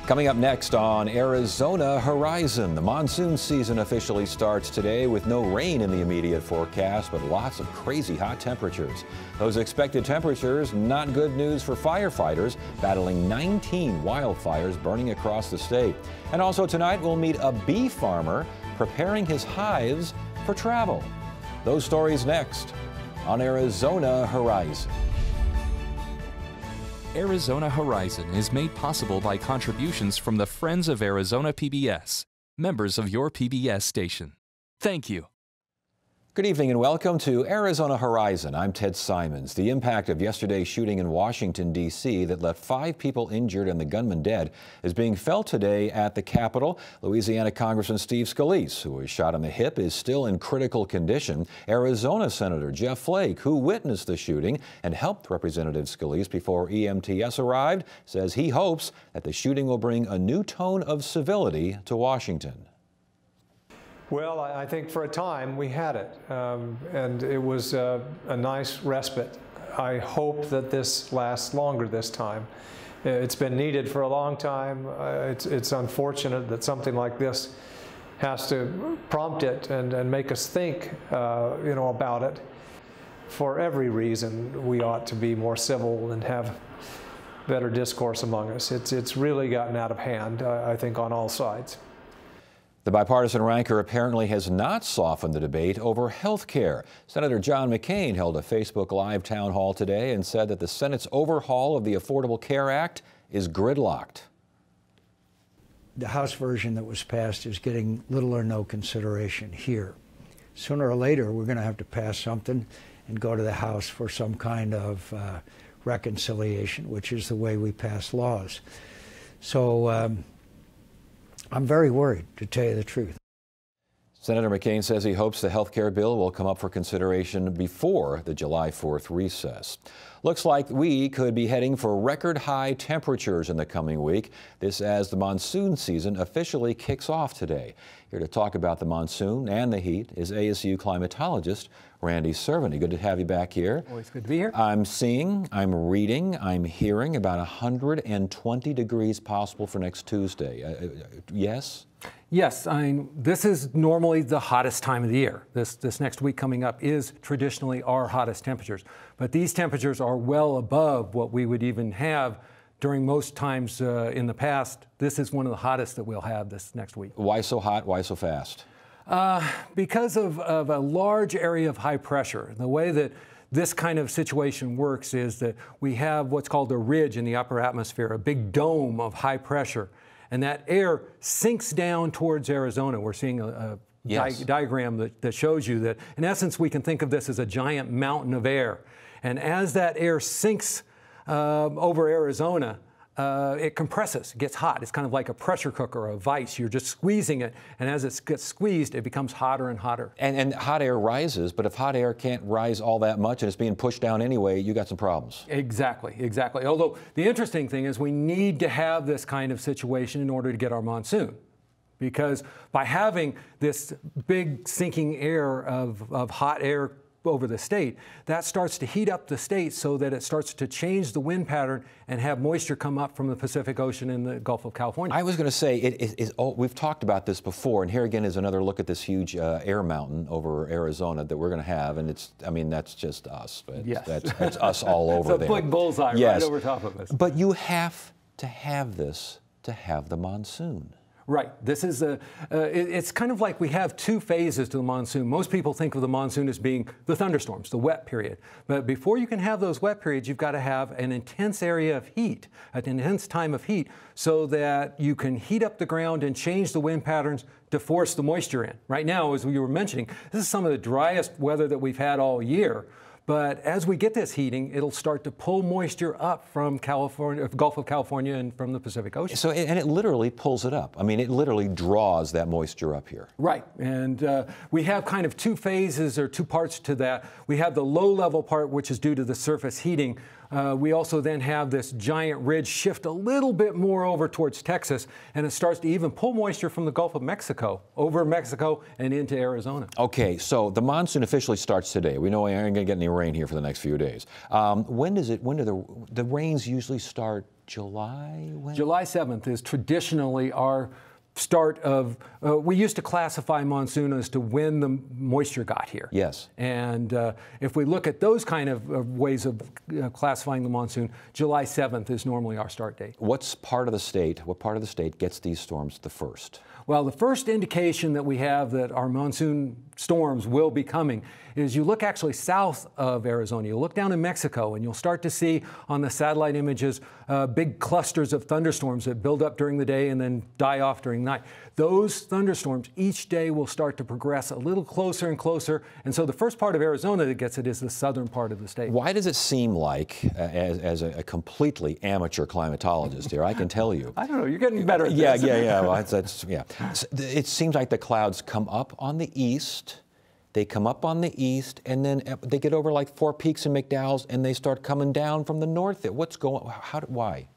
Coming up next on Arizona Horizon, the monsoon season officially starts today with no rain in the immediate forecast, but lots of crazy hot temperatures. Those expected temperatures, not good news for firefighters battling 19 wildfires burning across the state. And also tonight, we'll meet a bee farmer preparing his hives for travel. Those stories next on Arizona Horizon. Arizona Horizon is made possible by contributions from the Friends of Arizona PBS, members of your PBS station. Thank you. Good evening and welcome to Arizona Horizon. I'm Ted Simons. The impact of yesterday's shooting in Washington, D.C. that left 5 people injured and the gunman dead is being felt today at the Capitol. Louisiana Congressman Steve Scalise, who was shot in the hip, is still in critical condition. Arizona Senator Jeff Flake, who witnessed the shooting and helped Representative Scalise before EMTS arrived, says he hopes that the shooting will bring a new tone of civility to Washington. Well, I think for a time we had it, and it was a nice respite. I hope that this lasts longer this time. It's been needed for a long time. It's unfortunate that something like this has to prompt it and make us think, about it. For every reason, we ought to be more civil and have better discourse among us. It's really gotten out of hand, I think, on all sides. The bipartisan ranker apparently has not softened the debate over health care. Senator John McCain held a Facebook Live town hall today and said that the Senate's overhaul of the Affordable Care Act is gridlocked. The House version that was passed is getting little or no consideration here. Sooner or later, we're going to have to pass something and go to the House for some kind of reconciliation, which is the way we pass laws. So I'm very worried, to tell you the truth. Senator McCain says he hopes the health care bill will come up for consideration before the July 4th recess. Looks like we could be heading for record high temperatures in the coming week. This as the monsoon season officially kicks off today. Here to talk about the monsoon and the heat is ASU climatologist Randy Cerveny. Good to have you back here. Always good to be here. I'm seeing, I'm reading, I'm hearing about 120 degrees possible for next Tuesday. Yes? Yes, this is normally the hottest time of the year. This next week coming up is traditionally our hottest temperatures. But these temperatures are well above what we would even have during most times in the past. This is one of the hottest that we'll have this next week. Why so hot? Why so fast? Because of a large area of high pressure. The way that this kind of situation works is that we have what's called a ridge in the upper atmosphere, a big dome of high pressure. And that air sinks down towards Arizona. We're seeing a diagram that shows you that, in essence, we can think of this as a giant mountain of air. And as that air sinks over Arizona, it compresses, it gets hot. It's kind of like a pressure cooker, a vise. You're just squeezing it, and as it gets squeezed, it becomes hotter and hotter. And hot air rises, but if hot air can't rise all that much and it's being pushed down anyway, you got some problems. Exactly, exactly. Although the interesting thing is we need to have this kind of situation in order to get our monsoon. Because by having this big sinking air of hot air over the state, that starts to heat up the state so that it starts to change the wind pattern and have moisture come up from the Pacific Ocean and the Gulf of California. I was going to say, we've talked about this before, and here again is another look at this huge air mountain over Arizona that we're going to have, and that's just us. But yes. That's us all over there. It's a big bullseye right over top of us. But you have to have this to have the monsoon. Right. This is it's kind of like we have two phases to the monsoon. Most people think of the monsoon as being the thunderstorms, the wet period. But before you can have those wet periods, you've got to have an intense area of heat, an intense time of heat, so that you can heat up the ground and change the wind patterns to force the moisture in. Right now, as we were mentioning, this is some of the driest weather that we've had all year. But as we get this heating, it'll start to pull moisture up from California, Gulf of California, and from the Pacific Ocean. So, and it literally pulls it up. I mean, it literally draws that moisture up here. Right. And we have kind of two phases or two parts to that. We have the low-level part, which is due to the surface heating, we also then have this giant ridge shift a little bit more over towards Texas, and it starts to even pull moisture from the Gulf of Mexico over Mexico and into Arizona. Okay, so the monsoon officially starts today. We know we aren't going to get any rain here for the next few days. When do the rains usually start? July? When? July 7th is traditionally our start of, we used to classify monsoon as to when the moisture got here. Yes. And if we look at those kind of ways of classifying the monsoon, July 7th is normally our start date. What part of the state gets these storms the first? Well, the first indication that we have that our monsoon storms will be coming is you look actually south of Arizona. You look down in Mexico and you'll start to see on the satellite images big clusters of thunderstorms that build up during the day and then die off during the night. Those thunderstorms each day will start to progress a little closer and closer. And so the first part of Arizona that gets it is the southern part of the state. Why does it seem like, as a completely amateur climatologist here, I can tell you. I don't know, you're getting better at this. Yeah. Well, it seems like the clouds come up on the east. They come up on the east, and then they get over like Four Peaks and McDowell's, and they start coming down from the north. What's going? Why?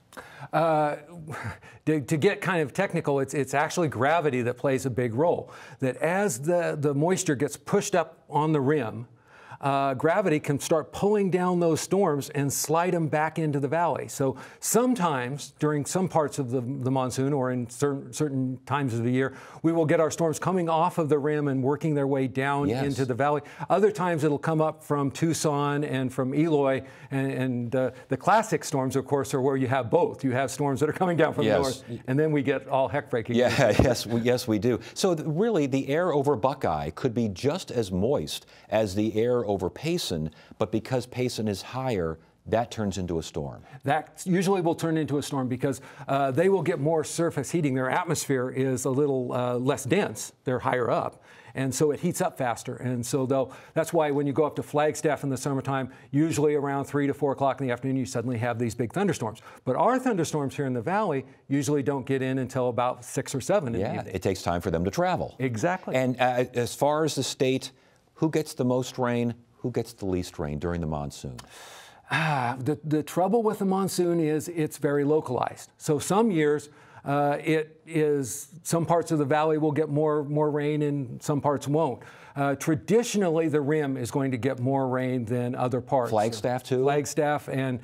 To get kind of technical, it's actually gravity that plays a big role. That as the moisture gets pushed up on the rim, gravity can start pulling down those storms and slide them back into the valley. So sometimes during some parts of the monsoon or in certain times of the year, we will get our storms coming off of the rim and working their way down into the valley. Other times it'll come up from Tucson and from Eloy, and the classic storms, of course, are where you have both. You have storms that are coming down from the north, and then we get all heck breaking. Yes, we do. So really, the air over Buckeye could be just as moist as the air over Payson, but because Payson is higher, that turns into a storm. That usually will turn into a storm because they will get more surface heating. Their atmosphere is a little less dense. They're higher up. And so it heats up faster. And so that's why when you go up to Flagstaff in the summertime, usually around 3 to 4 o'clock in the afternoon, you suddenly have these big thunderstorms. But our thunderstorms here in the valley usually don't get in until about 6 or 7 in the evening. It takes time for them to travel. Exactly. And as far as the state, who gets the most rain? Who gets the least rain during the monsoon? The trouble with the monsoon is it's very localized. So some years, some parts of the valley will get more rain and some parts won't. Traditionally, the rim is going to get more rain than other parts. Flagstaff too? Flagstaff and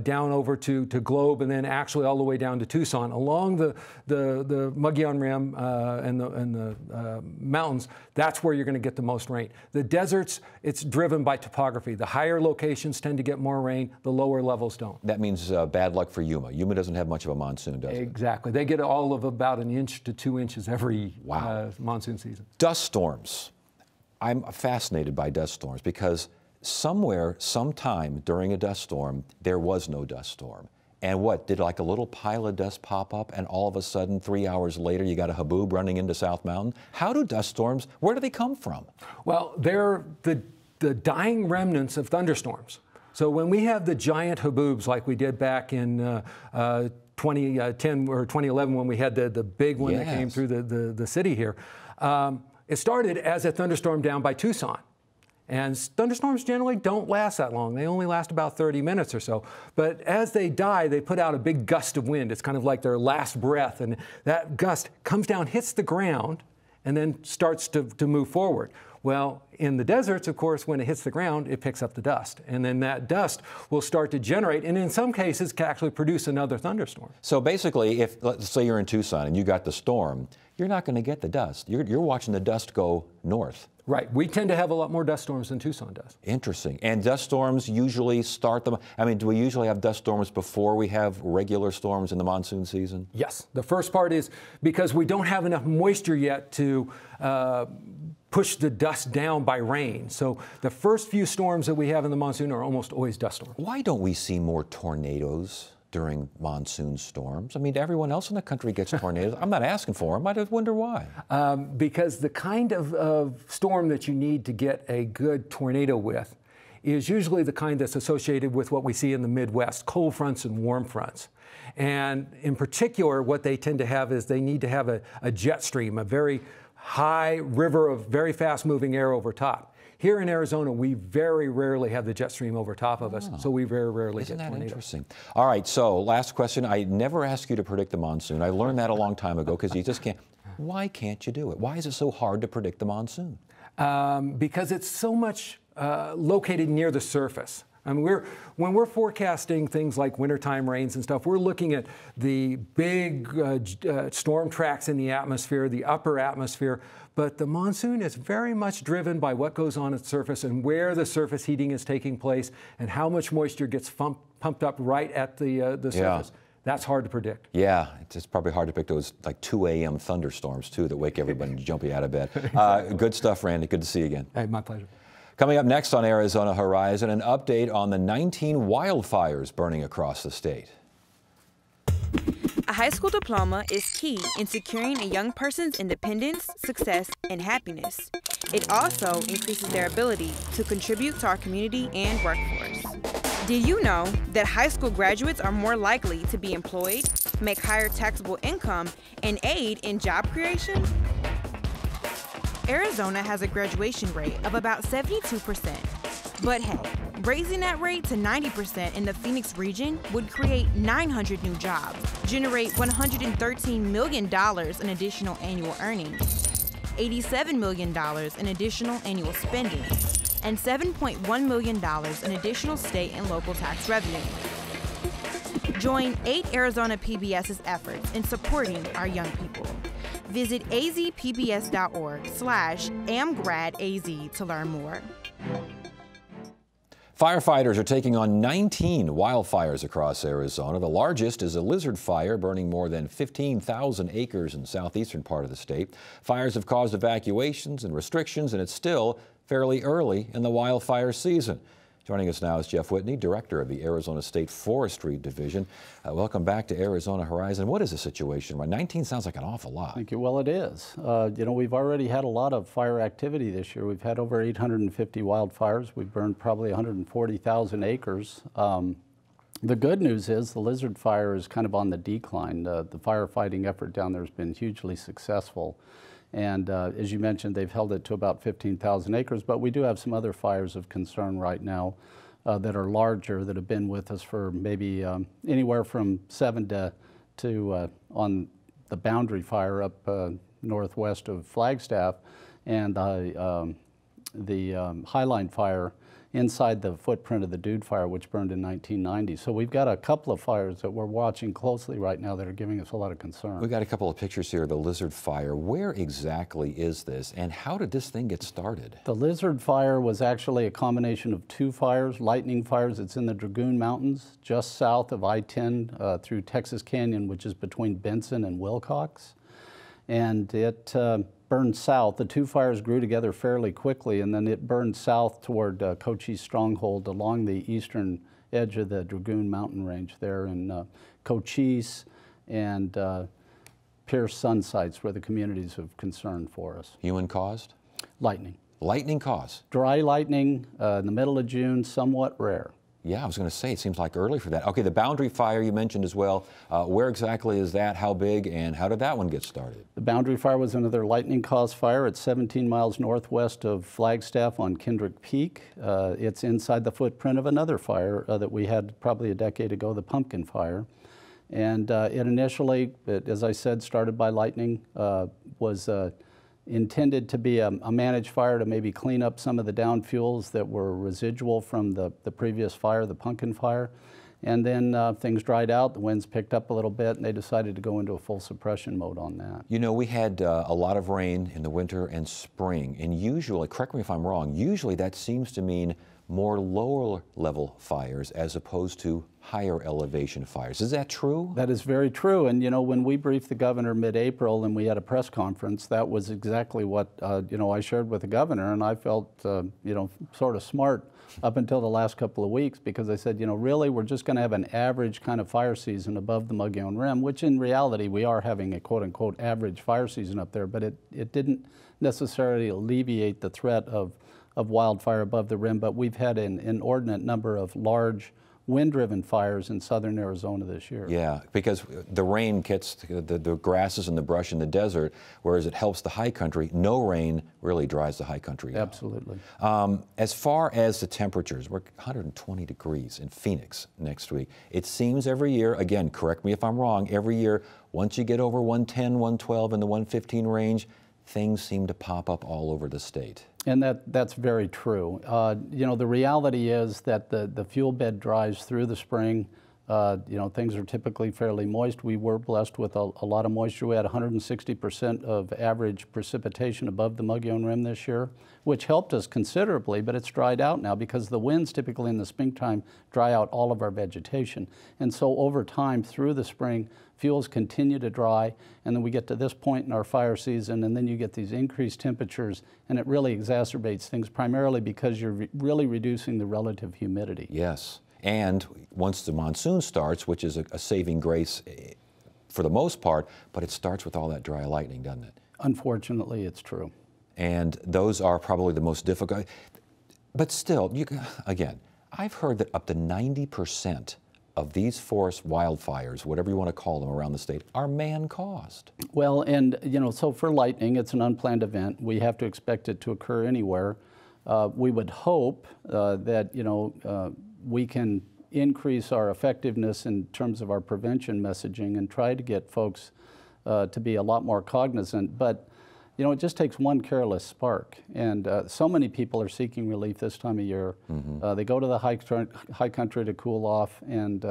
down over to Globe, and then actually all the way down to Tucson. Along the Mogollon Rim and the mountains, that's where you're going to get the most rain. The deserts, it's driven by topography. The higher locations tend to get more rain, the lower levels don't. That means bad luck for Yuma. Yuma doesn't have much of a monsoon, does it? Exactly. They get all of about 1 inch to 2 inches every monsoon season. Dust storms. I'm fascinated by dust storms because somewhere, sometime during a dust storm, there was no dust storm. And what, did like a little pile of dust pop up and all of a sudden 3 hours later you got a haboob running into South Mountain? How do dust storms, where do they come from? Well, they're the dying remnants of thunderstorms. So when we have the giant haboobs like we did back in 2010 or 2011 when we had the big one that came through the city here, it started as a thunderstorm down by Tucson. And thunderstorms generally don't last that long. They only last about 30 minutes or so. But as they die, they put out a big gust of wind. It's kind of like their last breath. And that gust comes down, hits the ground, and then starts to move forward. Well, in the deserts, of course, when it hits the ground, it picks up the dust. And then that dust will start to generate, and in some cases, can actually produce another thunderstorm. So basically, if, let's say you're in Tucson and you got the storm, you're not going to get the dust. You're watching the dust go north. Right. We tend to have a lot more dust storms than Tucson does. Interesting. And dust storms usually start them. I mean, do we usually have dust storms before we have regular storms in the monsoon season? Yes. The first part is because we don't have enough moisture yet to push the dust down by rain. So the first few storms that we have in the monsoon are almost always dust storms. Why don't we see more tornadoes during monsoon storms? I mean, everyone else in the country gets tornadoes. I'm not asking for them. I just wonder why. Because the kind of storm that you need to get a good tornado with is usually the kind that's associated with what we see in the Midwest, cold fronts and warm fronts. And in particular, what they tend to have is they need to have a jet stream, a very high river of very fast moving air over top. Here in Arizona, we very rarely have the jet stream over top of us, so we very rarely Isn't get that tornadoes. interesting? All right, so last question. I never ask you to predict the monsoon. I learned that a long time ago because you just can't. Why can't you do it? Why is it so hard to predict the monsoon? Because it's so much located near the surface. I mean, when we're forecasting things like wintertime rains and stuff, we're looking at the big storm tracks in the atmosphere, the upper atmosphere. But the monsoon is very much driven by what goes on at the surface and where the surface heating is taking place and how much moisture gets pumped up right at the surface. That's hard to predict. Yeah, it's probably hard to pick those like 2 a.m. thunderstorms, too, that wake everybody and jump you out of bed. Good stuff, Randy. Good to see you again. Hey, my pleasure. Coming up next on Arizona Horizon, an update on the 19 wildfires burning across the state. A high school diploma is key in securing a young person's independence, success, and happiness. It also increases their ability to contribute to our community and workforce. Did you know that high school graduates are more likely to be employed, make higher taxable income, and aid in job creation? Arizona has a graduation rate of about 72%. But hey, raising that rate to 90% in the Phoenix region would create 900 new jobs, generate $113 million in additional annual earnings, $87 million in additional annual spending, and $7.1 million in additional state and local tax revenue. Join 8 Arizona PBS's efforts in supporting our young people. Visit azpbs.org/amgradaz to learn more. Firefighters are taking on 19 wildfires across Arizona. The largest is a lizard fire burning more than 15,000 acres in the southeastern part of the state. Fires have caused evacuations and restrictions, and it's still fairly early in the wildfire season. Joining us now is Jeff Whitney, Director of the Arizona State Forestry Division. Welcome back to Arizona Horizon. What is the situation? 19 sounds like an awful lot. Thank you. Well, it is. You know, we've already had a lot of fire activity this year. We've had over 850 wildfires. We've burned probably 140,000 acres. The good news is the lizard fire is kind of on the decline. The firefighting effort down there has been hugely successful. And as you mentioned, they've held it to about 15,000 acres, but we do have some other fires of concern right now that are larger, that have been with us for maybe anywhere from 7 to on the Boundary Fire up northwest of Flagstaff, and the Highline Fire inside the footprint of the Dude Fire, which burned in 1990. So we've got a couple of fires that we're watching closely right now that are giving us a lot of concern. We've got a couple of pictures here of the Lizard Fire. Where exactly is this, and how did this thing get started? The Lizard Fire was actually a combination of 2 fires, lightning fires. It's in the Dragoon Mountains, just south of I-10 through Texas Canyon, which is between Benson and Wilcox. And it burned south. The 2 fires grew together fairly quickly, and then it burned south toward Cochise Stronghold along the eastern edge of the Dragoon Mountain Range there in Cochise and Pierce Sun Sites, where the communities of concern for us. Human caused? Lightning. Lightning caused? Dry lightning in the middle of June, somewhat rare. Yeah, I was going to say, it seems like early for that. Okay, the Boundary Fire you mentioned as well. Where exactly is that? How big? And how did that one get started? The Boundary Fire was another lightning-caused fire. It's 17 miles northwest of Flagstaff on Kendrick Peak. It's inside the footprint of another fire that we had probably a decade ago, the Pumpkin Fire. And it initially, as I said, started by lightning, was intended to be a managed fire to maybe clean up some of the down fuels that were residual from the previous fire, the Pumpkin Fire. And then things dried out, the winds picked up a little bit, and they decided to go into a full suppression mode on that. You know, we had a lot of rain in the winter and spring, and usually, correct me if I'm wrong, usually that seems to mean more lower level fires as opposed to higher elevation fires. Is that true? That is very true. And you know, when we briefed the governor mid-April and we had a press conference, that was exactly what you know, I shared with the governor, and I felt you know, sort of smart up until the last couple of weeks, because I said, you know, really we're just going to have an average kind of fire season above the Mogollon Rim, which in reality we are having a quote-unquote average fire season up there, but it didn't necessarily alleviate the threat of wildfire above the rim. But we've had an inordinate number of large wind-driven fires in southern Arizona this year. Yeah, because the rain gets the grasses and the brush in the desert, whereas it helps the high country. No rain really dries the high country out. Absolutely. As far as the temperatures, we're 120 degrees in Phoenix next week. It seems every year, again, correct me if I'm wrong, every year, once you get over 110, 112 in the 115 range, things seem to pop up all over the state. And that's very true. You know, the reality is that the fuel bed dries through the spring. You know, things are typically fairly moist. We were blessed with a lot of moisture. We had 160% of average precipitation above the Mogollon Rim this year, which helped us considerably, but it's dried out now because the winds typically in the springtime dry out all of our vegetation. And so over time through the spring, fuels continue to dry, and then we get to this point in our fire season, and then you get these increased temperatures, and it really exacerbates things, primarily because you're really reducing the relative humidity. Yes, and once the monsoon starts, which is a saving grace for the most part, but it starts with all that dry lightning, doesn't it? Unfortunately, it's true. And those are probably the most difficult. But still, again, I've heard that up to 90% of these forest wildfires, whatever you want to call them around the state, are man-caused. Well, and you know, so for lightning, it's an unplanned event. We have to expect it to occur anywhere. We would hope that, you know, we can increase our effectiveness in terms of our prevention messaging and try to get folks to be a lot more cognizant. But you know, it just takes one careless spark, and so many people are seeking relief this time of year. Mm-hmm. They go to the high country to cool off, and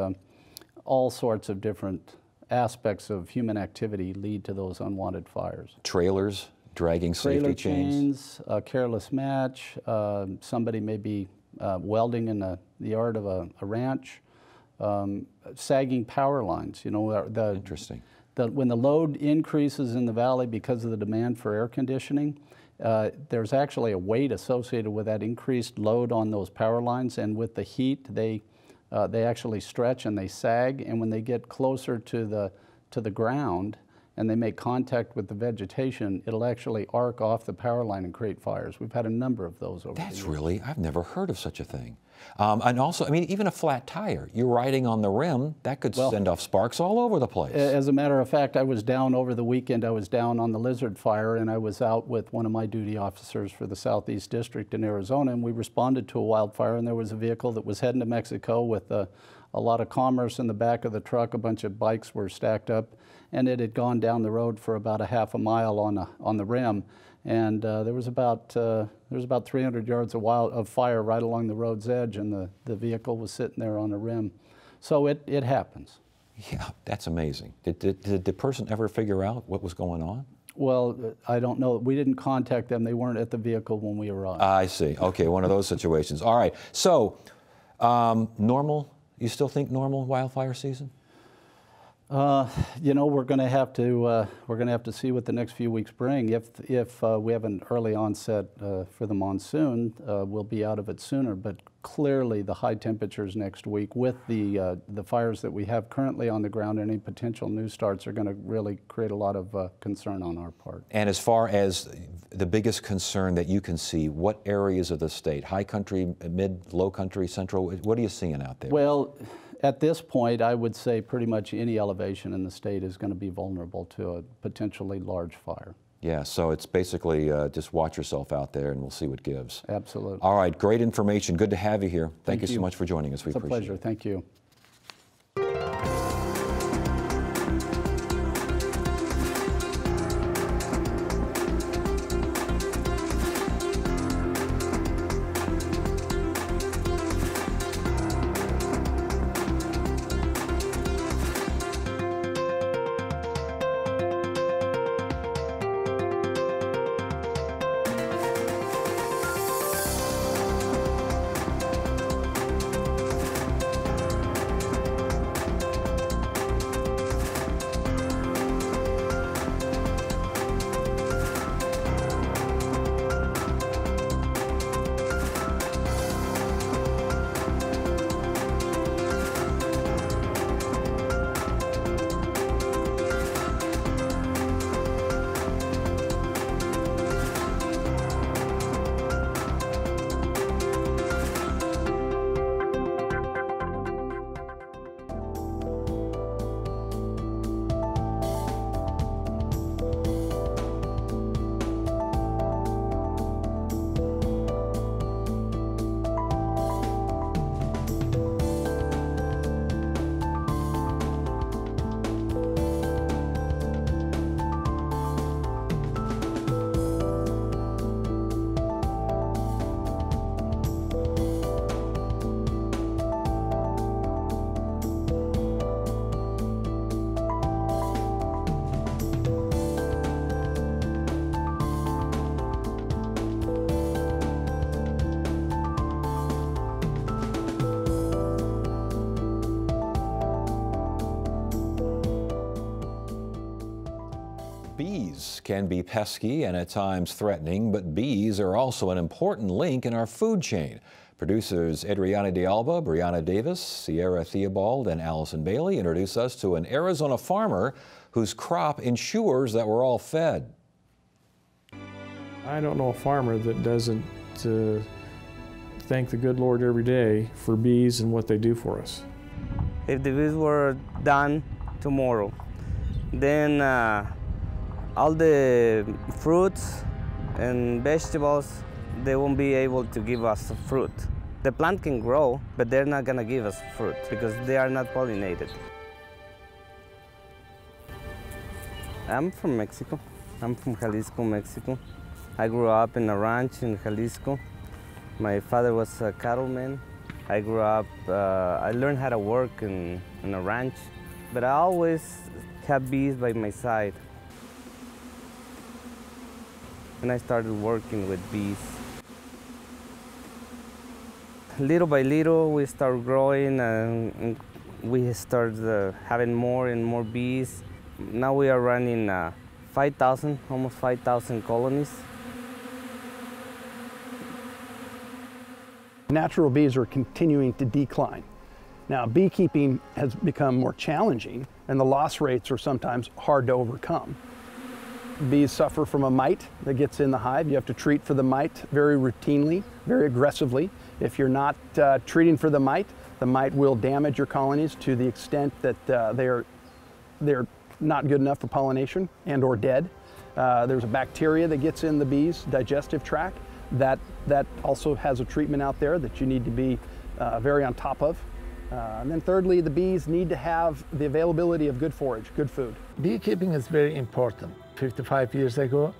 all sorts of different aspects of human activity lead to those unwanted fires. Trailers dragging safety chains. A careless match. Somebody may be welding in the yard of a ranch. Sagging power lines. You know, Interesting. When the load increases in the valley because of the demand for air conditioning, there's actually a weight associated with that increased load on those power lines, and with the heat, they actually stretch and they sag, and when they get closer to the ground and they make contact with the vegetation, it'll actually arc off the power line and create fires. We've had a number of those over the years. That's really, I've never heard of such a thing. And also, I mean, even a flat tire, you're riding on the rim, that could send off sparks all over the place. As a matter of fact, I was down over the weekend. I was down on the Lizard Fire, and I was out with one of my duty officers for the Southeast District in Arizona, and we responded to a wildfire, and there was a vehicle that was heading to Mexico with a lot of commerce in the back of the truck. A bunch of bikes were stacked up, and it had gone down the road for about a half a mile on the rim. And there was about 300 yards of fire right along the road's edge, and the vehicle was sitting there on the rim. So it happens. Yeah, that's amazing. Did the person ever figure out what was going on? Well, I don't know. We didn't contact them. They weren't at the vehicle when we arrived. I see. Okay, one of those situations. All right. So, normal? You still think normal wildfire season? You know, we're going to have to see what the next few weeks bring. If we have an early onset for the monsoon, we'll be out of it sooner. But clearly, the high temperatures next week, with the fires that we have currently on the ground, any potential new starts are going to really create a lot of concern on our part. And as far as the biggest concern that you can see, what areas of the state? High country, mid, low country, central? What are you seeing out there? Well, at this point, I would say pretty much any elevation in the state is going to be vulnerable to a potentially large fire. Yeah, so it's basically just watch yourself out there and we'll see what gives. Absolutely. All right, great information. Good to have you here. Thank you so much for joining us. We appreciate it. It's a pleasure. Thank you. can be pesky and at times threatening, but bees are also an important link in our food chain. Producers Adriana de Alba, Brianna Davis, Sierra Theobald, and Allison Bailey introduce us to an Arizona farmer whose crop ensures that we're all fed. I don't know a farmer that doesn't thank the good Lord every day for bees and what they do for us. If the bees were done tomorrow, then all the fruits and vegetables, they won't be able to give us fruit. The plant can grow, but they're not gonna give us fruit because they are not pollinated. I'm from Mexico. I'm from Jalisco, Mexico. I grew up in a ranch in Jalisco. My father was a cattleman. I grew up, I learned how to work in a ranch, but I always had bees by my side. And I started working with bees. Little by little, we started growing and we started having more and more bees. Now we are running 5,000, almost 5,000 colonies. Natural bees are continuing to decline. Now, beekeeping has become more challenging and the loss rates are sometimes hard to overcome. Bees suffer from a mite that gets in the hive. You have to treat for the mite very routinely, very aggressively. If you're not treating for the mite will damage your colonies to the extent that they're not good enough for pollination and or dead. There's a bacteria that gets in the bees' digestive tract that also has a treatment out there that you need to be very on top of. And then thirdly, the bees need to have the availability of good forage, good food. Beekeeping is very important. 55 years ago,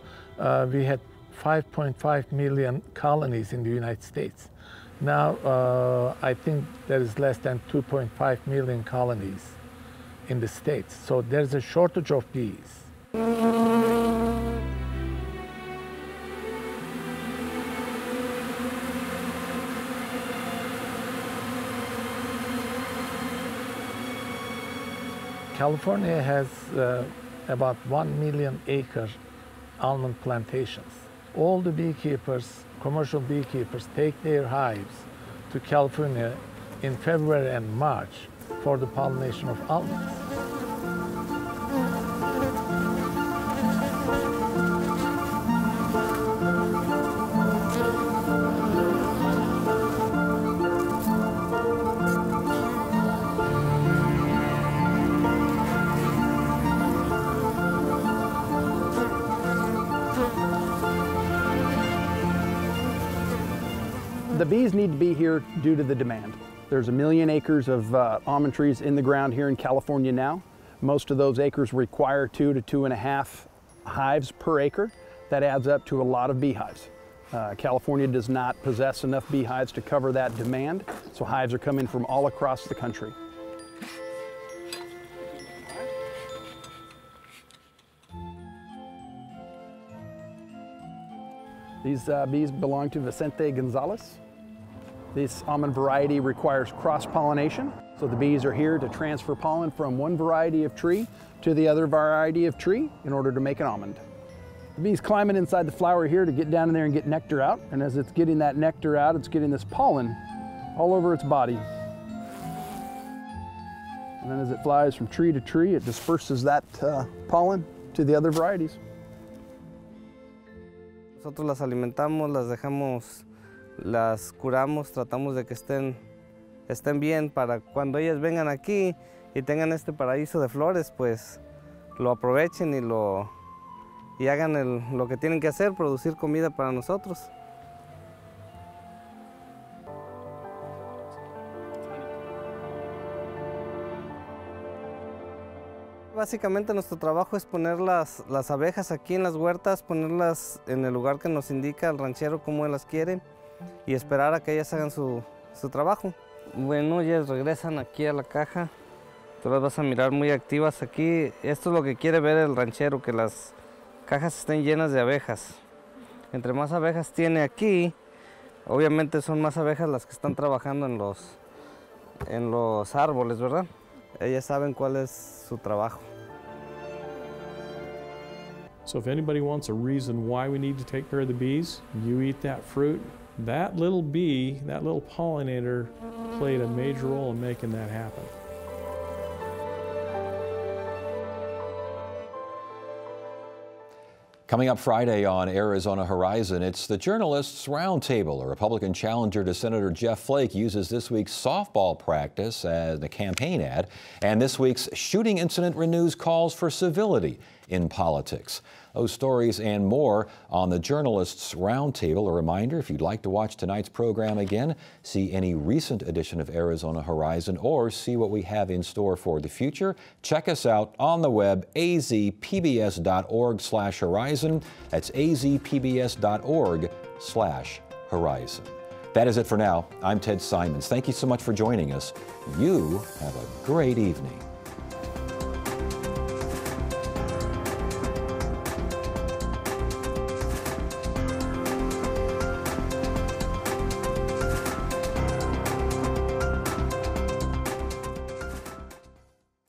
we had 5.5 million colonies in the United States. Now, I think there is less than 2.5 million colonies in the States. So there's a shortage of bees. California has about 1 million acre almond plantations. All the beekeepers, commercial beekeepers, take their hives to California in February and March for the pollination of almonds. The bees need to be here due to the demand. There's 1 million acres of almond trees in the ground here in California now. Most of those acres require 2 to 2.5 hives per acre. That adds up to a lot of beehives. California does not possess enough beehives to cover that demand, so hives are coming from all across the country. These bees belong to Vicente Gonzalez. This almond variety requires cross-pollination, so the bees are here to transfer pollen from one variety of tree to the other variety of tree in order to make an almond. The bee's climbing inside the flower here to get down in there and get nectar out, and as it's getting that nectar out, it's getting this pollen all over its body. And then as it flies from tree to tree, it disperses that pollen to the other varieties. Nosotros las alimentamos, las dejamos, las curamos, tratamos de que estén bien para cuando ellas vengan aquí y tengan este paraíso de flores, pues lo aprovechen y hagan lo que tienen que hacer, producir comida para nosotros. Básicamente nuestro trabajo es poner las abejas aquí en las huertas, ponerlas en el lugar que nos indica el ranchero como él las quiere y esperar a que ellas hagan su trabajo. Bueno, ellas regresan aquí a la caja, tú las vas a mirar muy activas aquí. Esto es lo que quiere ver el ranchero, que las cajas estén llenas de abejas. Entre más abejas tiene aquí, obviamente son más abejas las que están trabajando en los árboles, ¿verdad? Ellas saben cuál es su trabajo. So if anybody wants a reason why we need to take care of the bees, you eat that fruit. That little bee, that little pollinator, played a major role in making that happen. Coming up Friday on Arizona Horizon, it's the Journalists Roundtable. A Republican challenger to Senator Jeff Flake uses this week's softball practice as a campaign ad, and this week's shooting incident renews calls for civility in politics. Those stories and more on the Journalists Roundtable. A reminder, if you'd like to watch tonight's program again, see any recent edition of Arizona Horizon, or see what we have in store for the future, check us out on the web, azpbs.org/horizon. That's azpbs.org/horizon. That is it for now. I'm Ted Simons. Thank you so much for joining us. You have a great evening.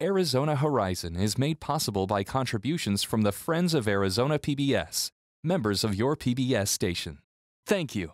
Arizona Horizon is made possible by contributions from the Friends of Arizona PBS, members of your PBS station. Thank you.